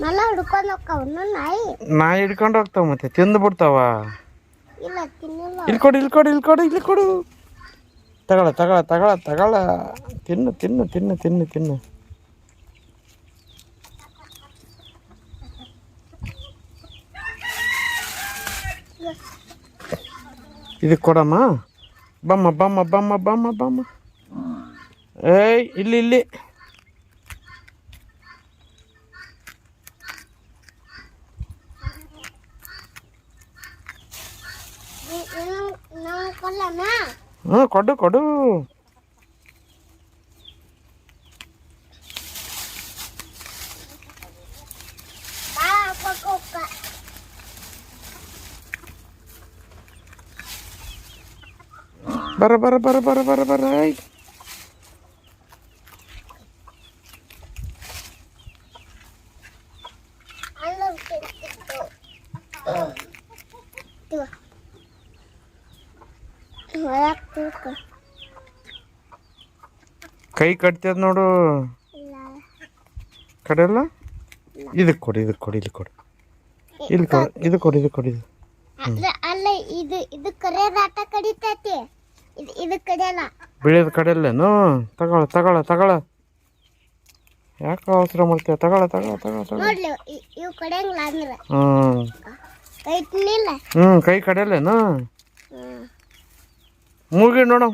ಮಲ್ಲ ಹುಡ್ಕೊಂಡು ಹೋಗ್ತಾವ ನಾಯಿ. ನಾಯಿ ಹಿಡ್ಕೊಂಡು ಹೋಗ್ತಾವ ಮತ್ತೆ ತಿಂದು ಬಿಡ್ತಾವ. ಇಲ್ಲ ತಿನ್ನಲ್ಲ. ಇಲ್ಲಿ ಕೊಡು ಇಲ್ಲಿ ಕೊಡು ಇಲ್ಲಿ ಕೊಡು ಇಲ್ಲಿ ಕೊಡು. ತಗೊಳ ತಗೊಳ ತಗೊಳ ತಗೊಳ. ತಿನ್ನು ತಿನ್ನು ತಿನ್ನು ತಿನ್ನು ತಿನ್ನು. ಇದಕ್ಕೆ ಕೊಡಮ್ಮ. ಬಮ್ಮ ಬಮ್ಮ ಬಮ್ಮ ಬಮ್ಮ ಬಮ್ಮ. ಏಯ್ ಇಲ್ಲಿ ಇಲ್ಲಿ. ಹ್ಞೂ ಕೊಡು ಕೊಡು. ಬರ ಬರ ಬರ ಬರ ಬರ ಬರ. ಕೈ ಕಟ್ತದ ನೋಡು. ಕಡೆಯಲ್ಲ. ಇದಕ್ಕೆ ಕೊಡಿ ಇದಕ್ಕೆ ಕೊಡಿ ಇಲ್ಲಿ ಕೊಡು. ಇಲ್ಲಿ ಕೊಡು ಇದು ಕೊಡು ಇದು ಕೊಡಿ. ಅಲ್ಲ ಇದು ಕರೆಯದ ಆಟ ಕಡಿತೈತಿ. ಇದು ಕಡಿಯಲ್ಲ. ಬೆಳೆದ ಕಡೆಯಲ್ಲೇನು. ತಗೊಳ ತಗೊಳ ತಗೊಳ. ಯಾಕೆ ಅವಸರ ಮಾಡ್ತೀಯ. ತಗೊಳ ತಗೊಳ ತಗೊಳ ತಗೊಳ. ನೋಡ್ಲಿ ಇವು ಕಡಿಯಂಗಿಲ್ಲ ಅಂದ್ರೆ. ಹ್ಞೂ ಕೈ ತಿನ್ನಿಲ್ಲ. ಕೈ ಕಡೆಯಲ್ಲೇನು. ಮೂಗಿಡು ನೋಡು.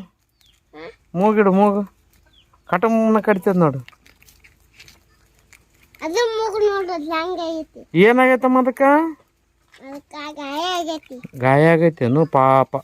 ಮೂಗಿಡು ಮೂಗು. ಕಟಮನ ಕಡಿತದ ನೋಡು. ಅದು ಮೂಗು ನೋಡೋದು ಹಂಗೈತಿ. ಏನಾಗೈತಮ್ಮ ಅದಕ್ಕೆ. ಗಾಯ ಆಗೈತಿ. ಗಾಯ ಆಗೈತೇನು ಪಾಪ.